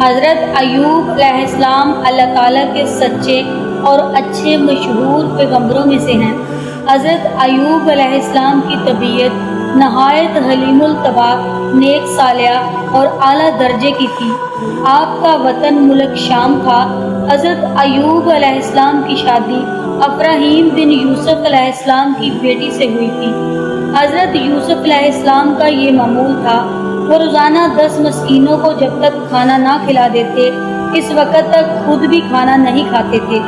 حضرت ایوب علیہ السلام اللہ تعالیٰ کے سچے اور اچھے مشہور پیغمبروں میں سے ہیں۔ حضرت ایوب علیہ السلام کی طبیعت نہایت حلیم الطبع، نیک صالحہ اور اعلیٰ درجے کی تھی۔ آپ کا وطن ملک شام تھا۔ حضرت ایوب علیہ السلام کی شادی ابراہیم بن یوسف علیہ السلام کی بیٹی سے ہوئی تھی۔ حضرت یوسف علیہ السلام کا یہ معمول تھا، وہ روزانہ 10 مسکینوں کو جب تک کھانا نہ کھلا دیتے اس وقت تک خود بھی کھانا نہیں کھاتے تھے۔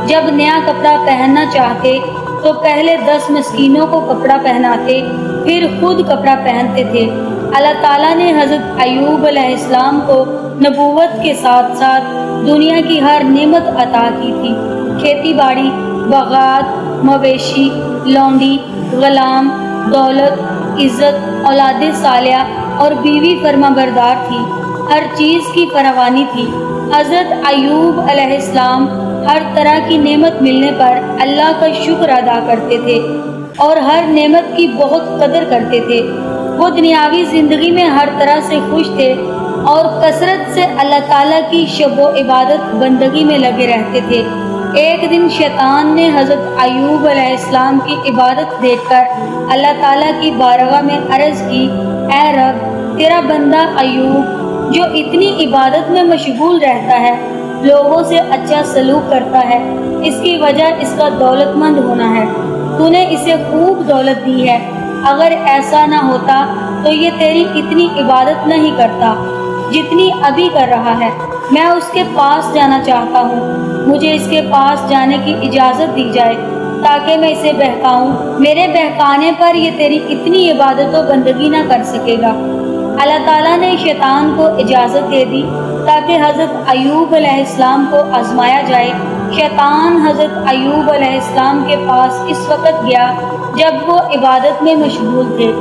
جب نیا کپڑا پہننا چاہتے تو پہلے 10 مسکینوں کو کپڑا پہناتے، پھر خود کپڑا پہنتے تھے۔ اللہ تعالیٰ نے حضرت ایوب علیہ السلام کو نبوت کے ساتھ ساتھ دنیا کی ہر نعمت عطا کی تھی۔ کھیتی باڑی، باغات، مویشی، لونڈی، غلام، دولت، عزت، اولاد صالحہ اور بیوی فرما بردار تھی۔ ہر چیز کی فراوانی تھی۔ حضرت ایوب علیہ السلام ہر طرح کی نعمت ملنے پر اللہ کا شکر ادا کرتے تھے اور ہر نعمت کی بہت قدر کرتے تھے۔ وہ دنیاوی زندگی میں ہر طرح سے خوش تھے اور کثرت سے اللہ تعالیٰ کی شب و عبادت بندگی میں لگے رہتے تھے۔ ایک دن شیطان نے حضرت ایوب علیہ السلام کی عبادت دیکھ کر اللہ تعالیٰ کی بارگاہ میں عرض کی، اے رب، تیرا بندہ ایوب جو اتنی عبادت میں مشغول رہتا ہے، لوگوں سے اچھا سلوک کرتا ہے، اس کی وجہ اس کا دولت مند ہونا ہے۔ تو نے اسے خوب دولت دی ہے۔ اگر ایسا نہ ہوتا تو یہ تیری اتنی عبادت نہیں کرتا جتنی ابھی کر رہا ہے۔ میں اس کے پاس جانا چاہتا ہوں، مجھے اس کے پاس جانے کی اجازت دی جائے تاکہ میں اسے بہکاؤں۔ میرے بہکانے پر یہ تیری اتنی عبادت و بندگی نہ کر سکے گا۔ اللہ تعالیٰ نے شیطان کو اجازت دے دی تاکہ حضرت ایوب علیہ السلام کو آزمایا جائے۔ شیطان حضرت ایوب علیہ السلام کے پاس اس وقت گیا جب وہ عبادت میں مشغول تھے۔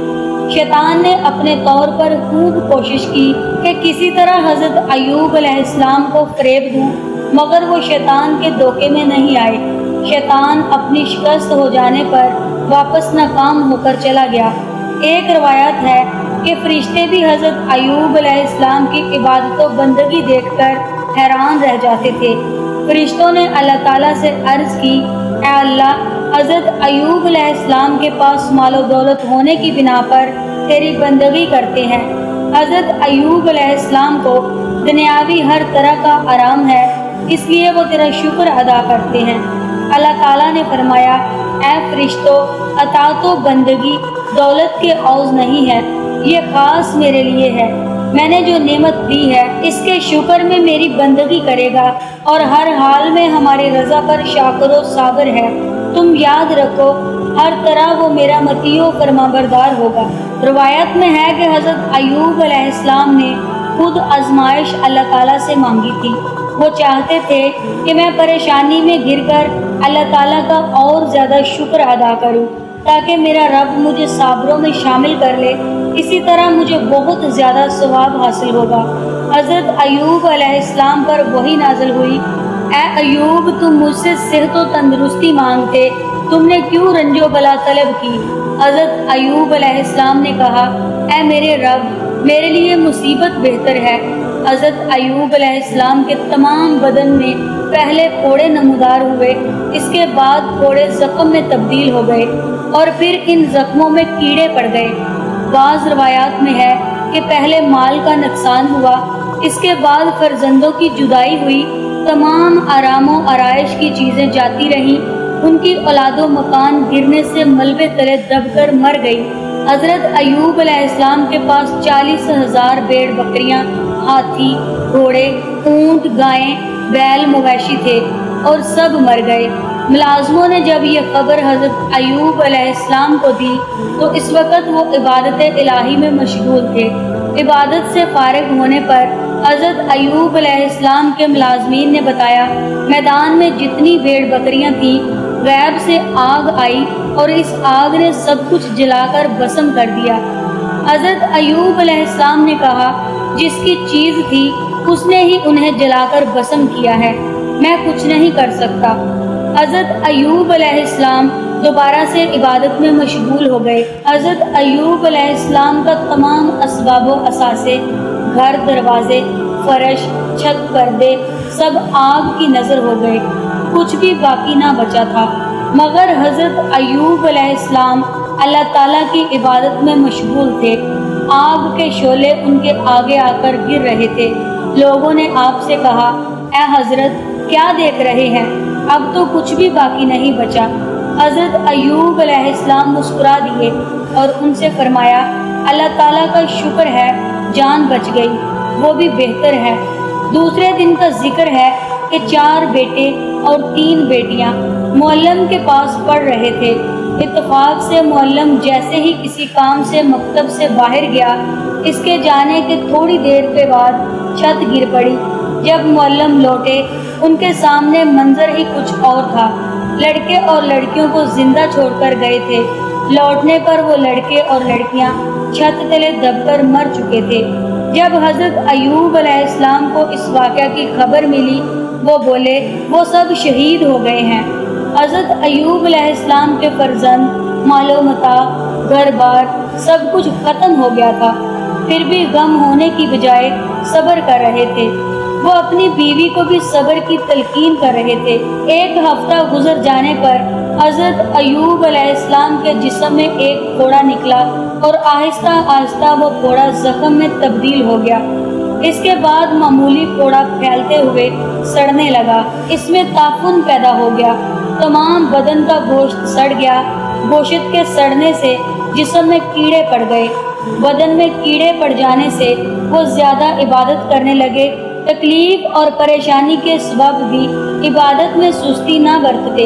شیطان نے اپنے طور پر خوب کوشش کی کہ کسی طرح حضرت ایوب علیہ السلام کو فریب دوں، مگر وہ شیطان کے دھوکے میں نہیں آئے۔ شیطان اپنی شکست ہو جانے پر واپس ناکام ہو کر چلا گیا۔ ایک روایت ہے کہ فرشتے بھی حضرت ایوب علیہ السلام کی عبادت و بندگی دیکھ کر حیران رہ جاتے تھے۔ فرشتوں نے اللہ تعالیٰ سے عرض کی، اے اللہ، حضرت ایوب علیہ السلام کے پاس مال و دولت ہونے کی بنا پر تیری بندگی کرتے ہیں۔ حضرت ایوب علیہ السلام کو دنیاوی ہر طرح کا آرام ہے، اس لیے وہ تیرا شکر ادا کرتے ہیں۔ اللہ تعالیٰ نے فرمایا، اے فرشتوں، اطاعت و بندگی دولت کے عوض نہیں ہے، یہ خاص میرے لیے ہے۔ میں نے جو نعمت دی ہے اس کے شکر میں میری بندگی کرے گا اور ہر حال میں ہماری رضا پر شاکر و صابر ہے۔ تم یاد رکھو، ہر طرح وہ میرا مطیع و فرما بردار ہوگا۔ روایت میں ہے کہ حضرت ایوب علیہ السلام نے خود آزمائش اللہ تعالیٰ سے مانگی تھی۔ وہ چاہتے تھے کہ میں پریشانی میں گر کر اللہ تعالیٰ کا اور زیادہ شکر ادا کروں تاکہ میرا رب مجھے صابروں میں شامل کر لے، اسی طرح مجھے بہت زیادہ ثواب حاصل ہوگا۔ حضرت ایوب علیہ السلام پر وحی نازل ہوئی، اے ایوب، تم مجھ سے صحت و تندرستی مانگتے، تم نے کیوں رنج و بلا طلب کی؟ حضرت ایوب علیہ السلام نے کہا، اے میرے رب، میرے لیے مصیبت بہتر ہے۔ حضرت ایوب علیہ السلام کے تمام بدن میں پہلے پھوڑے نمودار ہوئے، اس کے بعد پھوڑے زخم میں تبدیل ہو گئے اور پھر ان زخموں میں کیڑے پڑ گئے۔ بعض روایات میں ہے کہ پہلے مال کا نقصان ہوا، اس کے بعد فرزندوں کی جدائی ہوئی، تمام آرام و آرائش کی چیزیں جاتی رہیں، ان کی اولاد و مکان گرنے سے ملبے تلے دب کر مر گئی۔ حضرت ایوب علیہ السلام کے پاس 40,000 بھیڑ بکریاں، ہاتھی، گھوڑے، اونٹ، گائیں، بیل مویشی تھے اور سب مر گئے۔ ملازموں نے جب یہ خبر حضرت ایوب علیہ السلام کو دی تو اس وقت وہ عبادت الہی میں مشغول تھے۔ عبادت سے فارغ ہونے پر حضرت ایوب علیہ السلام کے ملازمین نے بتایا، میدان میں جتنی بھیڑ بکریاں تھیں، غیب سے آگ آئی اور اس آگ نے سب کچھ جلا کر بھسم کر دیا۔ حضرت ایوب علیہ السلام نے کہا، جس کی چیز تھی اس نے ہی انہیں جلا کر بھسم کیا ہے، میں کچھ نہیں کر سکتا۔ حضرت ایوب علیہ السلام دوبارہ سے عبادت میں مشغول ہو گئے۔ حضرت ایوب علیہ السلام کا تمام اسباب و اثاثے، گھر، دروازے، فرش، چھت، پردے سب آگ کی نظر ہو گئے، کچھ بھی باقی نہ بچا تھا۔ مگر حضرت ایوب علیہ السلام اللہ تعالیٰ کی عبادت میں مشغول تھے۔ آگ کے شعلے ان کے آگے آ کر گر رہے تھے۔ لوگوں نے آپ سے کہا، اے حضرت کیا دیکھ رہے ہیں؟ اب تو کچھ بھی باقی نہیں بچا۔ حضرت ایوب علیہ السلام مسکرا دیے اور ان سے فرمایا، اللہ تعالیٰ کا شکر ہے جان بچ گئی، وہ بھی بہتر ہے۔ دوسرے دن کا ذکر ہے کہ 4 بیٹے اور 3 بیٹیاں معلم کے پاس پڑھ رہے تھے۔ اتفاق سے معلم جیسے ہی کسی کام سے مکتب سے باہر گیا، اس کے جانے کے تھوڑی دیر کے بعد چھت گر پڑی۔ جب معلم لوٹے، ان کے سامنے منظر ہی کچھ اور تھا۔ لڑکے اور لڑکیوں کو زندہ چھوڑ کر گئے تھے۔ لوٹنے پر وہ لڑکے اور لڑکیاں چھت تلے دب کر مر چکے تھے۔ جب حضرت ایوب علیہ السلام کو اس واقعہ کی خبر ملی، وہ بولے، وہ سب شہید ہو گئے ہیں۔ حضرت ایوب علیہ السلام کے فرزند، مال و متاع، گھر بار سب کچھ ختم ہو گیا تھا، پھر بھی غم ہونے کی بجائے صبر کر رہے تھے۔ وہ اپنی بیوی کو بھی صبر کی تلقین کر رہے تھے۔ 1 ہفتہ گزر جانے پر حضرت ایوب علیہ السلام کے جسم میں ایک پھوڑا نکلا اور آہستہ آہستہ وہ پھوڑا زخم میں تبدیل ہو گیا۔ اس کے بعد معمولی پھوڑا پھیلتے ہوئے سڑنے لگا، اس میں تعفن پیدا ہو گیا، تمام بدن کا گوشت سڑ گیا۔ گوشت کے سڑنے سے جسم میں کیڑے پڑ گئے۔ بدن میں کیڑے پڑ جانے سے وہ زیادہ عبادت کرنے لگے۔ تکلیف اور پریشانی کے سبب بھی عبادت میں سستی نہ برتتے۔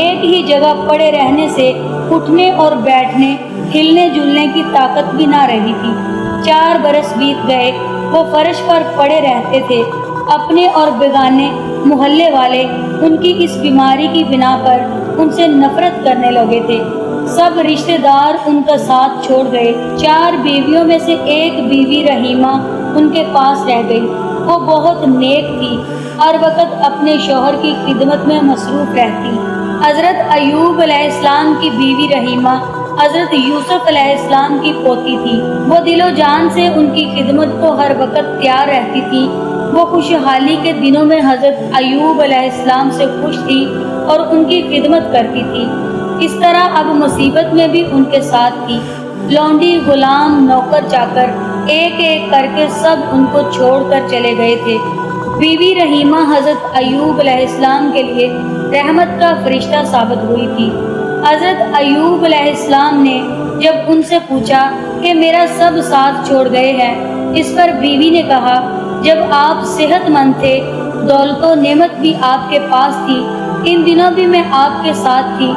ایک ہی جگہ پڑے رہنے سے اٹھنے اور بیٹھنے، ہلنے جلنے کی طاقت بھی نہ رہی تھی۔ 4 برس بیت گئے، وہ فرش پر پڑے رہتے تھے۔ اپنے اور بیگانے محلے والے ان کی اس بیماری کی بنا پر ان سے نفرت کرنے لگے تھے۔ سب رشتہ دار ان کا ساتھ چھوڑ گئے۔ 4 بیویوں میں سے ایک بیوی رحیمہ ان کے پاس رہ گئی۔ وہ بہت نیک تھی، ہر وقت اپنے شوہر کی خدمت میں مصروف رہتی۔ حضرت ایوب علیہ السلام کی بیوی رحیمہ حضرت یوسف علیہ السلام کی پوتی تھی۔ وہ دل و جان سے ان کی خدمت کو ہر وقت تیار رہتی تھی۔ وہ خوشحالی کے دنوں میں حضرت ایوب علیہ السلام سے خوش تھی اور ان کی خدمت کرتی تھی۔ اس طرح اب مصیبت میں بھی ان کے ساتھ تھی۔ لونڈی، غلام، نوکر چاکر ایک ایک کر کے سب ان کو چھوڑ کر چلے گئے تھے۔ بیوی رحیمہ حضرت ایوب علیہ السلام کے لیے رحمت کا فرشتہ ثابت ہوئی تھی۔ حضرت ایوب علیہ السلام نے جب ان سے پوچھا کہ میرا سب ساتھ چھوڑ گئے ہیں، اس پر بیوی نے کہا، جب آپ صحت مند تھے، دولت و نعمت بھی آپ کے پاس تھی، ان دنوں بھی میں آپ کے ساتھ تھی۔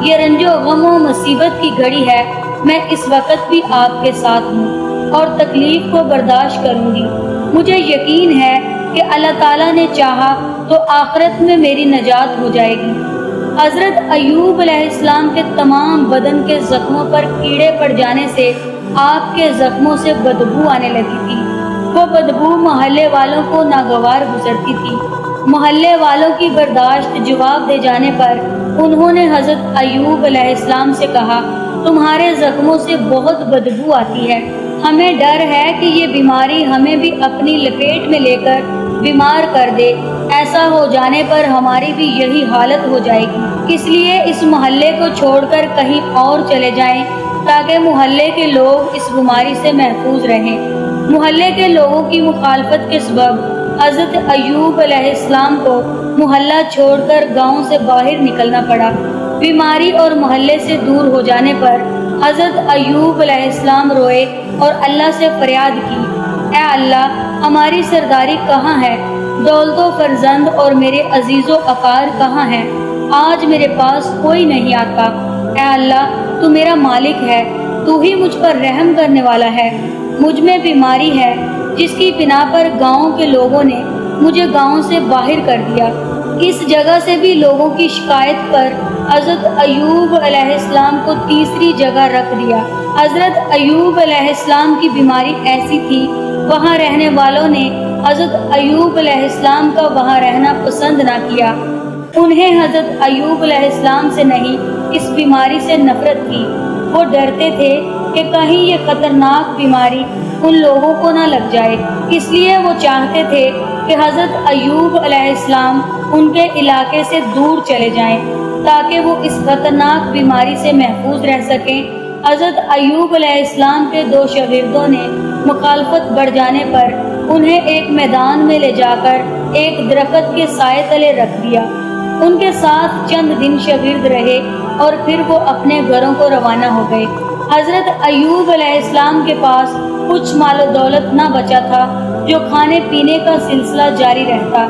یہ رنج و غم و مصیبت کی گھڑی ہے، میں اس وقت بھی آپ کے ساتھ ہوں اور تکلیف کو برداشت کروں گی۔ مجھے یقین ہے کہ اللہ تعالیٰ نے چاہا تو آخرت میں میری نجات ہو جائے گی۔ حضرت ایوب علیہ السلام کے تمام بدن کے زخموں پر کیڑے پڑ جانے سے آپ کے زخموں سے بدبو آنے لگی تھی۔ وہ بدبو محلے والوں کو ناگوار گزرتی تھی۔ محلے والوں کی برداشت جواب دے جانے پر انہوں نے حضرت ایوب علیہ السلام سے کہا، تمہارے زخموں سے بہت بدبو آتی ہے، ہمیں ڈر ہے کہ یہ بیماری ہمیں بھی اپنی لپیٹ میں لے کر بیمار کر دے۔ ایسا ہو جانے پر ہماری بھی یہی حالت ہو جائے گی، اس لیے اس محلے کو چھوڑ کر کہیں اور چلے جائیں تاکہ محلے کے لوگ اس بیماری سے محفوظ رہیں۔ محلے کے لوگوں کی مخالفت کے سبب حضرت ایوب علیہ السلام کو محلہ چھوڑ کر گاؤں سے باہر نکلنا پڑا۔ بیماری اور محلے سے دور ہو جانے پر حضرت ایوب علیہ السلام روئے اور اللہ سے فریاد کی، اے اللہ، ہماری سرداری کہاں ہے؟ دولت و فرزند اور میرے عزیز و اقار کہاں ہیں؟ آج میرے پاس کوئی نہیں آتا۔ اے اللہ، تو میرا مالک ہے، تو ہی مجھ پر رحم کرنے والا ہے۔ مجھ میں بیماری ہے جس کی بنا پر گاؤں کے لوگوں نے مجھے گاؤں سے باہر کر دیا۔ اس جگہ سے بھی لوگوں کی شکایت پر حضرت ایوب علیہ السلام کو تیسری جگہ رکھ دیا۔ حضرت ایوب علیہ السلام کی بیماری ایسی تھی، وہاں رہنے والوں نے حضرت ایوب علیہ السلام کا وہاں رہنا پسند نہ کیا۔ انہیں حضرت ایوب علیہ السلام سے نہیں، اس بیماری سے نفرت تھی۔ وہ ڈرتے تھے کہ کہیں یہ خطرناک بیماری ان لوگوں کو نہ لگ جائے، اس لیے وہ چاہتے تھے کہ حضرت ایوب علیہ السلام ان کے علاقے سے دور چلے جائیں تاکہ وہ اس خطرناک بیماری سے محفوظ رہ سکیں۔ حضرت ایوب علیہ السلام کے 2 شاگردوں نے مخالفت بڑھ جانے پر انہیں ایک میدان میں لے جا کر ایک درخت کے سائے تلے رکھ دیا۔ ان کے ساتھ چند دن شاگرد رہے اور پھر وہ اپنے گھروں کو روانہ ہو گئے۔ حضرت ایوب علیہ السلام کے پاس کچھ مال و دولت نہ بچا تھا جو کھانے پینے کا سلسلہ جاری رہتا۔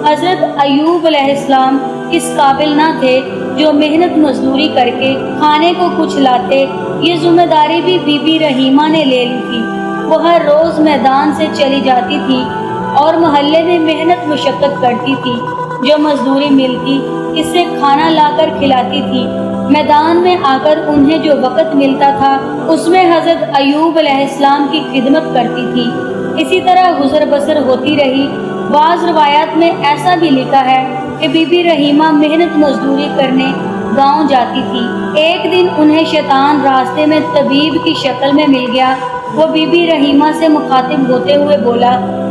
حضرت ایوب علیہ السلام اس قابل نہ تھے جو محنت مزدوری کر کے کھانے کو کچھ لاتے۔ یہ ذمہ داری بھی بی بی رحیمہ نے لے لی تھی۔ وہ ہر روز میدان سے چلی جاتی تھی اور محلے میں محنت مشقت کرتی تھی، جو مزدوری ملتی اس سے کھانا لا کر کھلاتی تھی۔ میدان میں آ کر انہیں جو وقت ملتا تھا اس میں حضرت ایوب علیہ السلام کی خدمت کرتی تھی۔ اسی طرح گزر بسر ہوتی رہی۔ بعض روایات میں ایسا بھی لکھا ہے کہ بی بی رحیمہ محنت مزدوری کرنے گاؤں جاتی تھی۔ ایک دن انہیں شیطان راستے میں طبیب کی شکل میں مل گیا۔ وہ بی بی رحیمہ سے مخاطب ہوتے ہوئے بولا،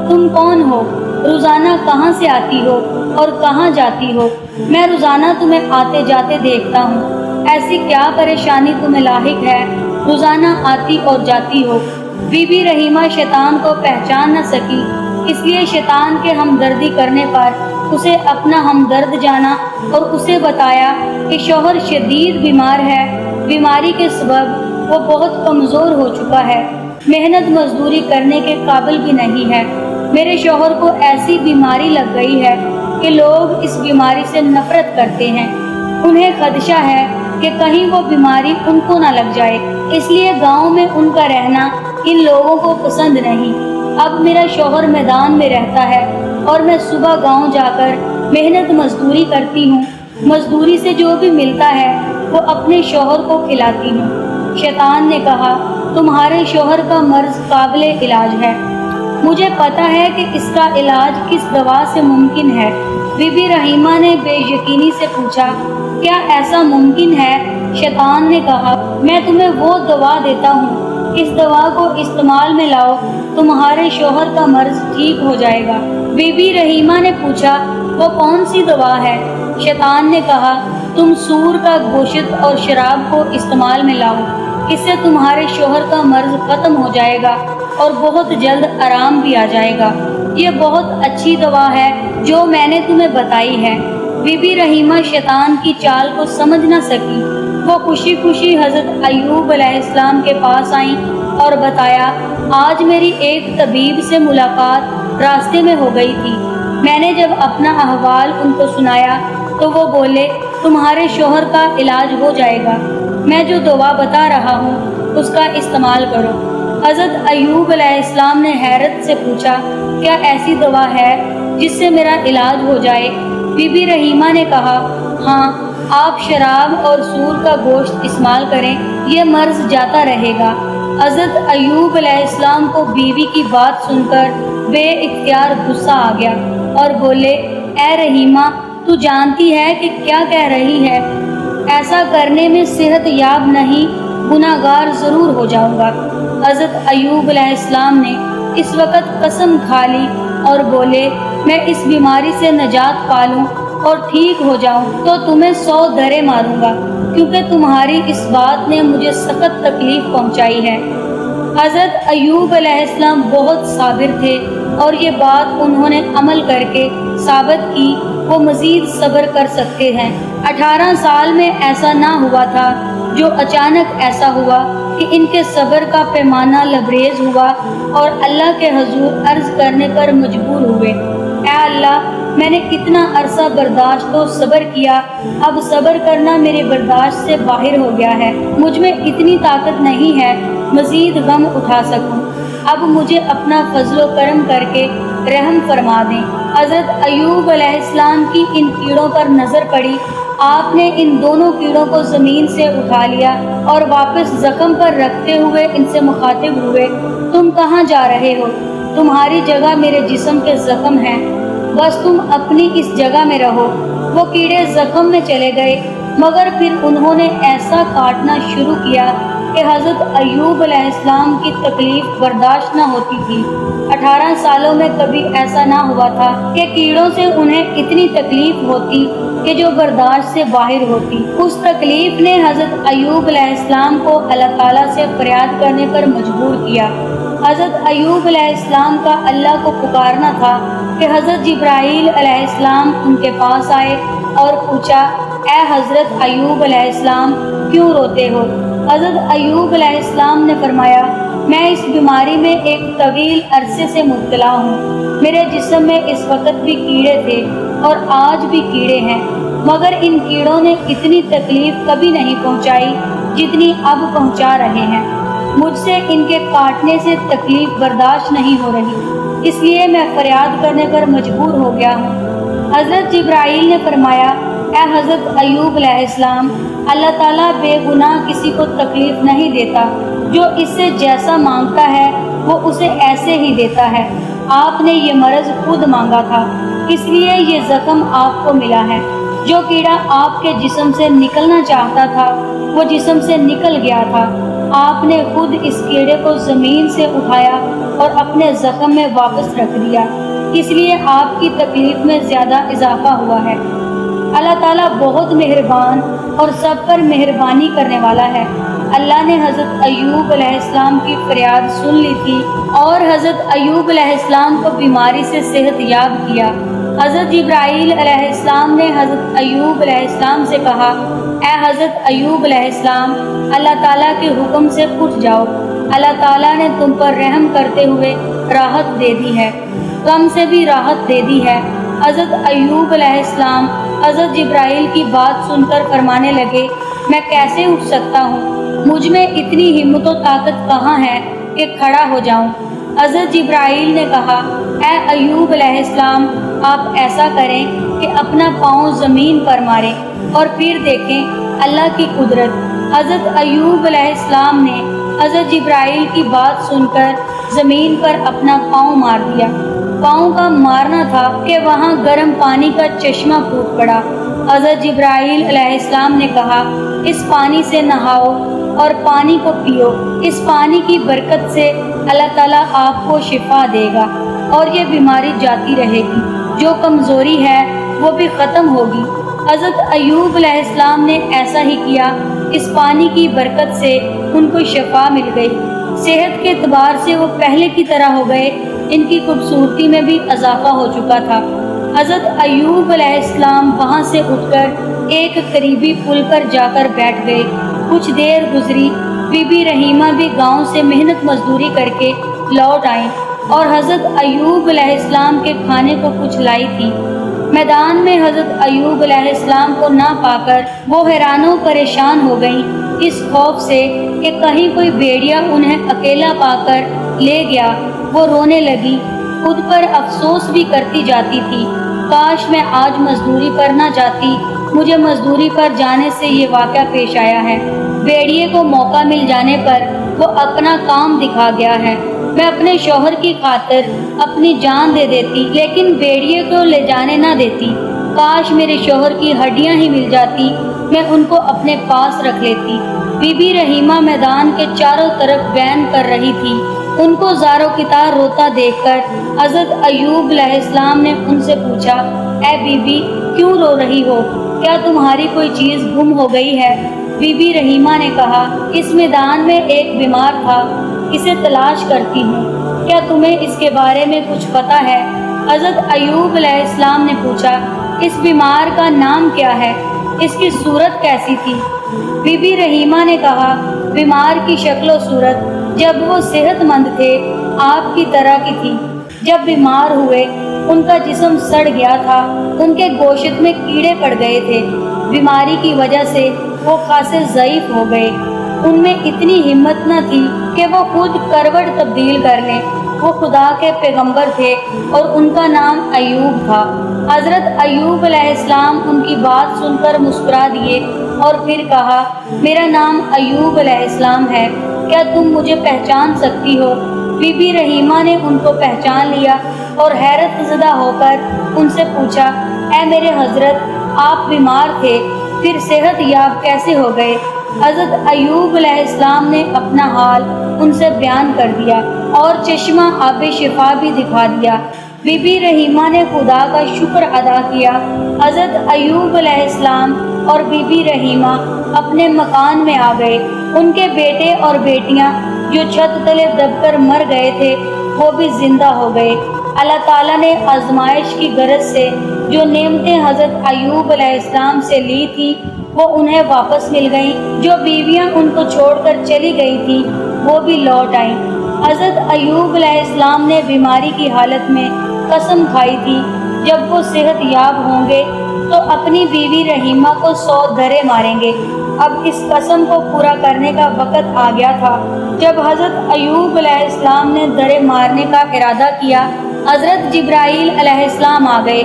تم کون ہو؟ روزانہ کہاں سے آتی ہو اور کہاں جاتی ہو؟ میں روزانہ تمہیں آتے جاتے دیکھتا ہوں، ایسی کیا پریشانی تمہیں لاحق ہے؟ روزانہ آتی اور جاتی ہو۔ بی بی رحیمہ شیطان کو پہچان نہ سکی، اس لیے شیطان کے ہمدردی کرنے پر اسے اپنا ہمدرد جانا اور اسے بتایا کہ شوہر شدید بیمار ہے، بیماری کے سبب وہ بہت کمزور ہو چکا ہے، محنت مزدوری کرنے کے قابل بھی نہیں ہے۔ میرے شوہر کو ایسی بیماری لگ گئی ہے کہ لوگ اس بیماری سے نفرت کرتے ہیں، انہیں خدشہ ہے کہ کہیں وہ بیماری ان کو نہ لگ جائے، اس لیے گاؤں میں ان کا رہنا ان لوگوں کو پسند نہیں۔ اب میرا شوہر میدان میں رہتا ہے اور میں صبح گاؤں جا کر محنت مزدوری کرتی ہوں، مزدوری سے جو بھی ملتا ہے وہ اپنے شوہر کو کھلاتی ہوں۔ شیطان نے کہا، تمہارے شوہر کا مرض قابل علاج ہے، مجھے پتہ ہے کہ اس کا علاج کس دوا سے ممکن ہے۔ بی بی رحیمہ نے بے یقینی سے پوچھا، کیا ایسا ممکن ہے؟ شیطان نے کہا، میں تمہیں وہ دوا دیتا ہوں، اس دوا کو استعمال میں لاؤ، تمہارے شوہر کا مرض ٹھیک ہو جائے گا۔ بی بی رحیمہ نے پوچھا، وہ کون سی دوا ہے؟ شیطان نے کہا، تم سور کا گوشت اور شراب کو استعمال میں لاؤ، اس سے تمہارے شوہر کا مرض ختم ہو جائے گا اور بہت جلد آرام بھی آ جائے گا۔ یہ بہت اچھی دوا ہے جو میں نے تمہیں بتائی ہے۔ بی بی رحیمہ شیطان کی چال کو سمجھ نہ سکی۔ وہ خوشی خوشی حضرت ایوب علیہ السلام کے پاس آئیں اور بتایا، آج میری ایک طبیب سے ملاقات راستے میں ہو گئی تھی۔ میں نے جب اپنا احوال ان کو سنایا تو وہ بولے، تمہارے شوہر کا علاج ہو جائے گا، میں جو دوا بتا رہا ہوں اس کا استعمال کرو۔ حضرت ایوب علیہ السلام نے حیرت سے پوچھا، کیا ایسی دوا ہے جس سے میرا علاج ہو جائے؟ بی بی رحیمہ نے کہا، ہاں، آپ شراب اور سور کا گوشت استعمال کریں، یہ مرض جاتا رہے گا۔ حضرت ایوب علیہ السلام کو بیوی کی بات سن کر بے اختیار غصہ آ گیا اور بولے، اے رحیمہ، تو جانتی ہے کہ کیا کہہ رہی ہے؟ ایسا کرنے میں صحت یاب نہیں، گناہ گار ضرور ہو جاؤں گا۔ حضرت ایوب علیہ السلام نے اس وقت قسم کھا لی اور بولے، میں اس بیماری سے نجات پالوں اور ٹھیک ہو جاؤں تو تمہیں 100 درے ماروں گا، کیونکہ تمہاری اس بات نے مجھے سخت تکلیف پہنچائی ہے۔ حضرت ایوب علیہ السلام بہت صابر تھے اور یہ بات انہوں نے عمل کر کے ثابت کی وہ مزید صبر کر سکتے ہیں۔ 18 سال میں ایسا نہ ہوا تھا جو اچانک ایسا ہوا کہ ان کے صبر کا پیمانہ لبریز ہوا اور اللہ کے حضور عرض کرنے پر مجبور ہوئے، اے اللہ، میں نے کتنا عرصہ برداشت و صبر کیا، اب صبر کرنا میرے برداشت سے باہر ہو گیا ہے، مجھ میں اتنی طاقت نہیں ہے مزید غم اٹھا سکوں، اب مجھے اپنا فضل و کرم کر کے رحم فرما دیں۔ حضرت ایوب علیہ السلام کی ان کیڑوں پر نظر پڑی، آپ نے ان دونوں کیڑوں کو زمین سے اٹھا لیا اور واپس زخم پر رکھتے ہوئے ان سے مخاطب ہوئے، تم کہاں جا رہے ہو؟ تمہاری جگہ میرے جسم کے زخم ہیں، بس تم اپنی اس جگہ میں رہو۔ وہ کیڑے زخم میں چلے گئے، مگر پھر انہوں نے ایسا کاٹنا شروع کیا کہ حضرت ایوب علیہ السلام کی تکلیف برداشت نہ ہوتی تھی۔ 18 سالوں میں کبھی ایسا نہ ہوا تھا کہ کیڑوں سے انہیں اتنی تکلیف ہوتی کہ جو برداشت سے باہر ہوتی۔ اس تکلیف نے حضرت ایوب علیہ السلام کو اللہ تعالیٰ سے فریاد کرنے پر مجبور کیا۔ حضرت ایوب علیہ السلام کا اللہ کو پکارنا تھا کہ حضرت جبرائیل علیہ السلام ان کے پاس آئے اور پوچھا، اے حضرت ایوب علیہ السلام کیوں روتے ہو؟ حضرت ایوب علیہ السلام نے فرمایا، میں اس بیماری میں ایک طویل عرصے سے مبتلا ہوں۔ میرے جسم میں اس وقت بھی کیڑے تھے اور آج بھی کیڑے ہیں، مگر ان کیڑوں نے اتنی تکلیف کبھی نہیں پہنچائی جتنی اب پہنچا رہے ہیں۔ مجھ سے ان کے کاٹنے سے تکلیف برداشت نہیں ہو رہی، اس لیے میں فریاد کرنے پر مجبور ہو گیا ہوں۔ حضرت جبرائیل نے فرمایا، اے حضرت ایوب علیہ السلام، اللہ تعالیٰ بے گناہ کسی کو تکلیف نہیں دیتا، جو اس سے جیسا مانگتا ہے وہ اسے ایسے ہی دیتا ہے۔ آپ نے یہ مرض خود مانگا تھا، اس لیے یہ زخم آپ کو ملا ہے۔ جو کیڑا آپ کے جسم سے نکلنا چاہتا تھا وہ جسم سے نکل گیا تھا۔ آپ نے خود اس کیڑے کو زمین سے اٹھایا اور اپنے زخم میں واپس رکھ دیا، اس لیے آپ کی تکلیف میں زیادہ اضافہ ہوا ہے۔ اللہ تعالیٰ بہت مہربان اور سب پر مہربانی کرنے والا ہے۔ اللہ نے حضرت ایوب علیہ السلام کی فریاد سن لی تھی اور حضرت ایوب علیہ السلام کو بیماری سے صحت یاب کیا۔ حضرت جبرائیل علیہ السلام نے حضرت ایوب علیہ السلام سے کہا، اے حضرت ایوب علیہ السلام، اللہ تعالیٰ کے حکم سے اٹھ جاؤ، اللہ تعالیٰ نے تم پر رحم کرتے ہوئے راحت دے دی ہے، غم سے بھی راحت دے دی ہے۔ حضرت ایوب علیہ السلام حضرت جبرائیل کی بات سن کر فرمانے لگے، میں کیسے اٹھ سکتا ہوں؟ مجھ میں اتنی ہمت و طاقت کہاں ہے کہ کھڑا ہو جاؤں؟ حضرت جبرائیل نے کہا، اے ایوب علیہ السلام، آپ ایسا کریں کہ اپنا پاؤں زمین پر ماریں اور پھر دیکھیں اللہ کی قدرت۔ حضرت ایوب علیہ السلام نے حضرت جبرائیل کی بات سن کر زمین پر اپنا پاؤں مار دیا۔ پاؤں کا مارنا تھا کہ وہاں گرم پانی کا چشمہ پھوٹ پڑا۔ حضرت جبرائیل علیہ السلام نے کہا، اس پانی سے نہاؤ اور پانی کو پیو، اس پانی کی برکت سے اللہ تعالیٰ آپ کو شفا دے گا اور یہ بیماری جاتی رہے گی، جو کمزوری ہے وہ بھی ختم ہوگی۔ حضرت ایوب علیہ السلام نے ایسا ہی کیا، اس پانی کی برکت سے ان کو شفا مل گئی۔ صحت کے اعتبار سے وہ پہلے کی طرح ہو گئے، ان کی خوبصورتی میں بھی اضافہ ہو چکا تھا۔ حضرت ایوب علیہ السلام وہاں سے اٹھ کر ایک قریبی پل پر جا کر بیٹھ گئے۔ کچھ دیر گزری، بی بی رحیمہ بھی گاؤں سے محنت مزدوری کر کے لوٹ آئیں اور حضرت ایوب علیہ السلام کے کھانے کو کچھ لائی تھی۔ میدان میں حضرت ایوب علیہ السلام کو نہ پا کر وہ حیران و پریشان ہو گئیں، اس خوف سے کہ کہیں کوئی بھیڑیا انہیں اکیلا پا کر لے گیا۔ وہ رونے لگی، خود پر افسوس بھی کرتی جاتی تھی، کاش میں آج مزدوری پر نہ جاتی، مجھے مزدوری پر جانے سے یہ واقعہ پیش آیا ہے۔ بھیڑیے کو موقع مل جانے پر وہ اپنا کام دکھا گیا ہے۔ میں اپنے شوہر کی خاطر اپنی جان دے دیتی، لیکن بھیڑیے کو لے جانے نہ دیتی۔ کاش میرے شوہر کی ہڈیاں ہی مل جاتی، میں ان کو اپنے پاس رکھ لیتی۔ بی بی رحیمہ میدان کے چاروں طرف بیان کر رہی تھی۔ ان کو زار و کتار روتا دیکھ کر حضرت ایوب علیہ السلام نے ان سے پوچھا، اے بی بی کیوں رو رہی ہو؟ کیا تمہاری کوئی چیز گم ہو گئی ہے؟ بی بی رحیمہ نے کہا، اس میدان میں ایک بیمار تھا، اسے تلاش کرتی ہوں، کیا تمہیں اس کے بارے میں کچھ پتہ ہے؟ حضرت ایوب علیہ السلام نے پوچھا، اس بیمار کا نام کیا ہے؟ اس کی صورت کیسی تھی؟ بی بی رحیمہ نے کہا، بیمار کی شکل و صورت جب وہ صحت مند تھے آپ کی طرح کی تھی، جب بیمار ہوئے ان کا جسم سڑ گیا تھا، ان کے گوشت میں کیڑے پڑ گئے تھے، بیماری کی وجہ سے وہ خاصے ضعیف ہو گئے، ان میں اتنی ہمت نہ تھی کہ وہ خود کروٹ تبدیل کر لیں۔ وہ خدا کے پیغمبر تھے اور ان کا نام ایوب تھا۔ حضرت ایوب علیہ السلام ان کی بات سن کر مسکرا دیے اور پھر کہا، میرا نام ایوب علیہ السلام ہے، کیا تم مجھے پہچان سکتی ہو؟ بی بی رحیمہ نے ان کو پہچان لیا اور حیرت زدہ ہو کر ان سے پوچھا، اے میرے حضرت، آپ بیمار تھے، پھر صحت یاب کیسے ہو گئے؟ حضرت ایوب علیہ السلام نے اپنا حال ان سے بیان کر دیا اور چشمہ آب شفا بھی دکھا دیا۔ بی بی رحیمہ نے خدا کا شکر ادا کیا۔ حضرت ایوب علیہ السلام اور بی بی رحیمہ اپنے مکان میں آ گئے۔ ان کے بیٹے اور بیٹیاں جو چھت تلے دب کر مر گئے تھے وہ بھی زندہ ہو گئے۔ اللہ تعالیٰ نے آزمائش کی غرض سے جو نعمتیں حضرت ایوب علیہ السلام سے لی تھی وہ انہیں واپس مل گئیں۔ جو بیویاں ان کو چھوڑ کر چلی گئی تھیں وہ بھی لوٹ آئیں۔ حضرت ایوب علیہ السلام نے بیماری کی حالت میں قسم کھائی تھی جب وہ صحت یاب ہوں گے تو اپنی بیوی رحیمہ کو 100 درے ماریں گے۔ اب اس قسم کو پورا کرنے کا وقت آ گیا تھا۔ جب حضرت ایوب علیہ السلام نے درے مارنے کا ارادہ کیا، حضرت جبرائیل علیہ السلام آ گئے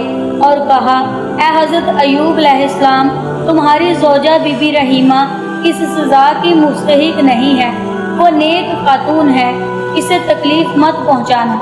اور کہا، اے حضرت ایوب علیہ السلام، تمہاری زوجہ بی بی رحیمہ اس سزا کی مستحق نہیں ہے، وہ نیک خاتون ہے، اسے تکلیف مت پہنچانا۔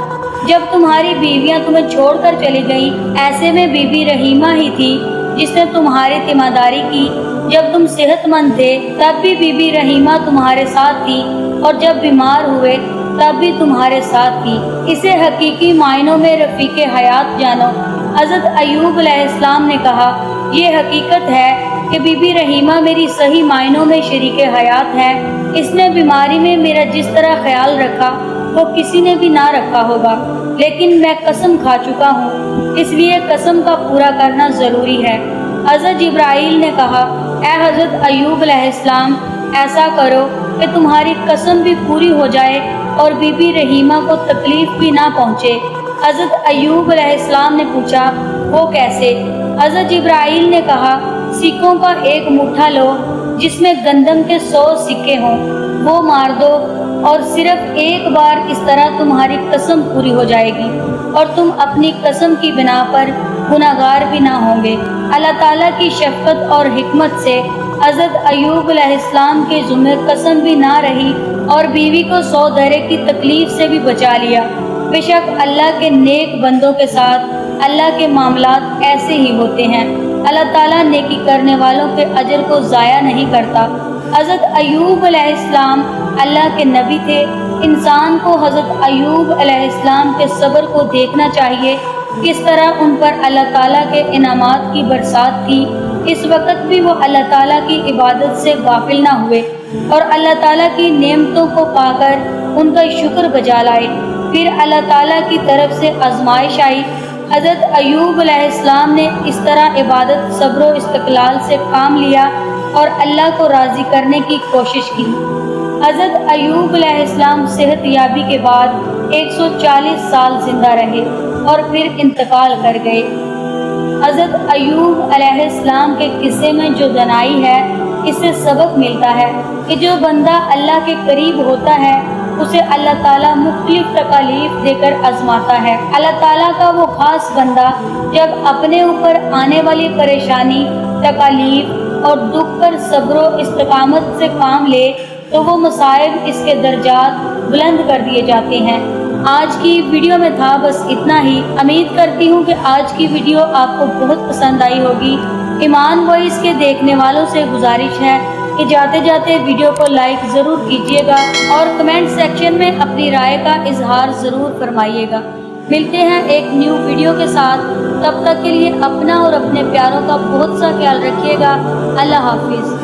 جب تمہاری بیویاں تمہیں چھوڑ کر چلی گئیں، ایسے میں بی بی رحیمہ ہی تھی جس نے تمہاری تیمارداری کی۔ جب تم صحت مند تھے تب بھی بی بی رحیمہ تمہارے ساتھ تھی، اور جب بیمار ہوئے تب بھی تمہارے ساتھ تھی۔ اسے حقیقی معنوں میں رفیق حیات جانو۔ حضرت ایوب علیہ السلام نے کہا، یہ حقیقت ہے کہ بی بی رحیمہ میری صحیح معنوں میں شریک حیات ہے۔ اس نے بیماری میں میرا جس طرح خیال رکھا وہ کسی نے بھی نہ رکھا ہوگا، لیکن میں قسم کھا چکا ہوں، اس لیے قسم کا پورا کرنا ضروری ہے۔ حضرت جبرائیل نے کہا، اے حضرت ایوب علیہ السلام، ایسا کرو کہ تمہاری قسم بھی پوری ہو جائے اور بی بی رحیمہ کو تکلیف بھی نہ پہنچے۔ حضرت ایوب علیہ السلام نے پوچھا، وہ کیسے؟ حضرت جبرائیل نے کہا، سکوں کا ایک مٹھا لو جس میں گندم کے 100 سکے ہوں، وہ مار دو اور صرف ایک بار، اس طرح تمہاری قسم پوری ہو جائے گی اور تم اپنی قسم کی بنا پر گناہگار بھی نہ ہوں گے۔ اللہ تعالیٰ کی شفقت اور حکمت سے حضرت ایوب علیہ السلام کے ذمہ قسم بھی نہ رہی اور بیوی کو 100 درے کی تکلیف سے بھی بچا لیا۔ بے شک اللہ کے نیک بندوں کے ساتھ اللہ کے معاملات ایسے ہی ہوتے ہیں۔ اللہ تعالیٰ نیکی کرنے والوں کے اجر کو ضائع نہیں کرتا۔ حضرت ایوب علیہ السلام اللہ کے نبی تھے۔ انسان کو حضرت ایوب علیہ السلام کے صبر کو دیکھنا چاہیے، کس طرح ان پر اللہ تعالیٰ کے انعامات کی برسات تھی۔ اس وقت بھی وہ اللہ تعالیٰ کی عبادت سے غافل نہ ہوئے اور اللہ تعالیٰ کی نعمتوں کو پا کر ان کا شکر بجا لائے۔ پھر اللہ تعالیٰ کی طرف سے آزمائش آئی۔ حضرت ایوب علیہ السلام نے اس طرح عبادت، صبر و استقلال سے کام لیا اور اللہ کو راضی کرنے کی کوشش کی۔ حضرت ایوب علیہ السلام صحت یابی کے بعد 140 سال زندہ رہے اور پھر انتقال کر گئے۔ حضرت ایوب علیہ السلام کے قصے میں جو دانائی ہے، اس سے سبق ملتا ہے کہ جو بندہ اللہ کے قریب ہوتا ہے اسے اللہ تعالیٰ مختلف تکالیف دے کر آزماتا ہے۔ اللہ تعالیٰ کا وہ خاص بندہ جب اپنے اوپر آنے والی پریشانی، تکالیف اور دکھ پر صبر و استقامت سے کام لے تو وہ مصائب اس کے درجات بلند کر دیے جاتے ہیں۔ آج کی ویڈیو میں تھا بس اتنا ہی۔ امید کرتی ہوں کہ آج کی ویڈیو آپ کو بہت پسند آئی ہوگی۔ ایمان وائس کے دیکھنے والوں سے گزارش ہے کہ جاتے جاتے ویڈیو کو لائک ضرور کیجیے گا اور کمنٹ سیکشن میں اپنی رائے کا اظہار ضرور فرمائیے گا۔ ملتے ہیں ایک نیو ویڈیو کے ساتھ، تب تک کے لیے اپنا اور اپنے پیاروں کا بہت سا خیال رکھیے گا۔ اللہ حافظ۔